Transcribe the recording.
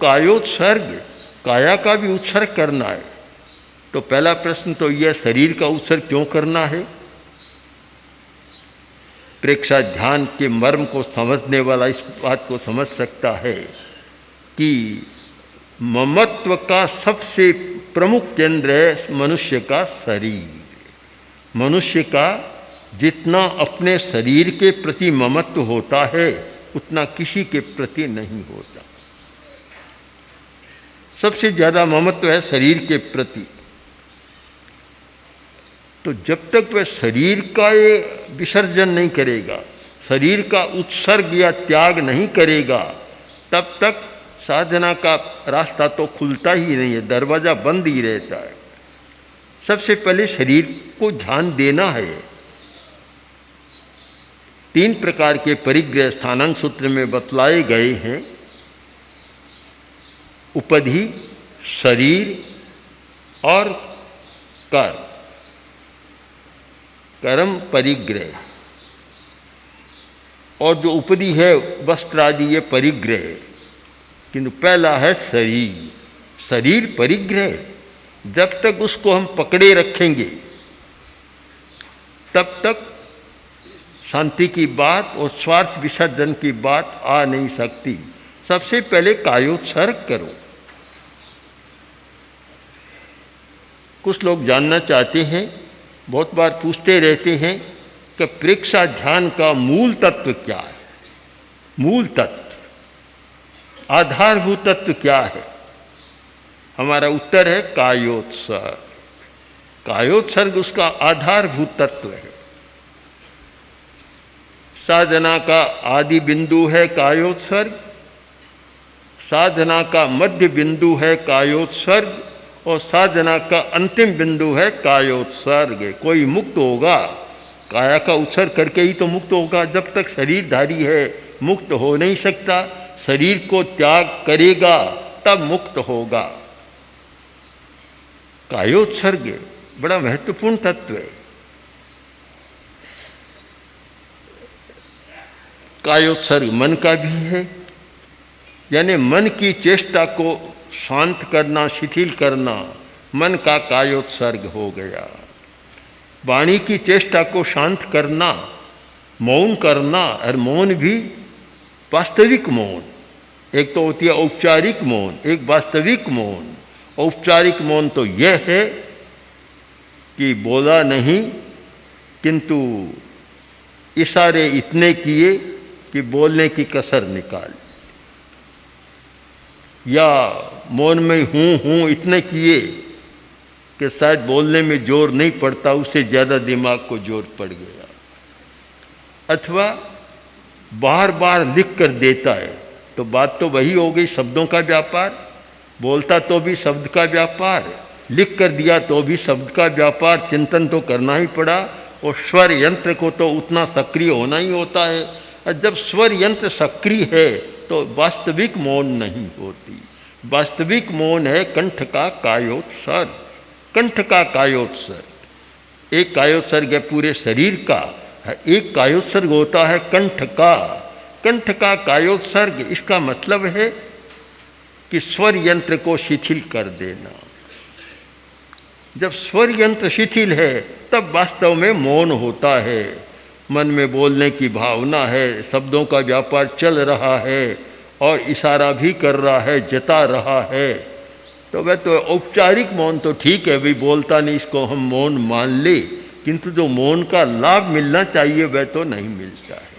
कायोत्सर्ग, काया का भी उत्सर्ग करना है। तो पहला प्रश्न तो यह, शरीर का उत्सर्ग क्यों करना है? प्रेक्षा ध्यान के मर्म को समझने वाला इस बात को समझ सकता है कि ममत्व का सबसे प्रमुख केंद्र है मनुष्य का शरीर। मनुष्य का जितना अपने शरीर के प्रति ममत्व होता है उतना किसी के प्रति नहीं होता। सबसे ज़्यादा ममत्व है शरीर के प्रति। तो जब तक वह शरीर का ये विसर्जन नहीं करेगा, शरीर का उत्सर्ग या त्याग नहीं करेगा, तब तक साधना का रास्ता तो खुलता ही नहीं है, दरवाज़ा बंद ही रहता है। सबसे पहले शरीर को ध्यान देना है। 3 प्रकार के परिग्रह स्थानांग सूत्र में बतलाए गए हैं। उपधि, शरीर और कर्म। कर्म परिग्रह, और जो उपधि है वस्त्र आदि ये परिग्रह, किंतु पहला है शरीर। शरीर परिग्रह, जब तक उसको हम पकड़े रखेंगे तब तक शांति की बात और स्वार्थ विसर्जन की बात आ नहीं सकती। सबसे पहले कायोत्सर्ग करो। कुछ लोग जानना चाहते हैं, बहुत बार पूछते रहते हैं कि प्रेक्षा ध्यान का मूल तत्व क्या है? मूल तत्व, आधारभूत तत्व क्या है? हमारा उत्तर है कायोत्सर्ग। कायोत्सर्ग उसका आधारभूत तत्व है। साधना का आदि बिंदु है कायोत्सर्ग, साधना का मध्य बिंदु है कायोत्सर्ग, और साधना का अंतिम बिंदु है कायोत्सर्ग। कोई मुक्त होगा काया का उत्सर्ग करके ही तो मुक्त होगा। जब तक शरीरधारी है मुक्त हो नहीं सकता। शरीर को त्याग करेगा तब मुक्त होगा। कायोत्सर्ग बड़ा महत्वपूर्ण तत्व है। कायोत्सर्ग मन का भी है, यानी मन की चेष्टा को शांत करना, शिथिल करना, मन का कायोत्सर्ग हो गया। वाणी की चेष्टा को शांत करना, मौन करना, और मौन भी वास्तविक मौन। एक तो होती है औपचारिक मौन, एक वास्तविक मौन। औपचारिक मौन तो यह है कि बोला नहीं, किंतु इशारे इतने किए कि बोलने की कसर निकाली, या मौन में हूँ इतने किए कि शायद बोलने में जोर नहीं पड़ता, उससे ज़्यादा दिमाग को जोर पड़ गया। अथवा बार बार लिख कर देता है, तो बात तो वही हो गई, शब्दों का व्यापार। बोलता तो भी शब्द का व्यापार, लिख कर दिया तो भी शब्द का व्यापार। चिंतन तो करना ही पड़ा, और स्वर यंत्र को तो उतना सक्रिय होना ही होता है। और जब स्वर यंत्र सक्रिय है तो वास्तविक मौन नहीं होती। वास्तविक मौन है कंठ का कायोत्सर्ग। कंठ का कायोत्सर्ग, एक कायोत्सर्ग है पूरे शरीर का, एक कायोत्सर्ग होता है कंठ का। कंठ का कायोत्सर्ग, इसका मतलब है कि स्वर यंत्र को शिथिल कर देना। जब स्वर यंत्र शिथिल है तब वास्तव में मौन होता है। मन में बोलने की भावना है, शब्दों का व्यापार चल रहा है, और इशारा भी कर रहा है, जता रहा है। तो वह तो औपचारिक मौन तो ठीक है, भाई बोलता नहीं, इसको हम मौन मान ले, किंतु जो मौन का लाभ मिलना चाहिए वह तो नहीं मिलता है।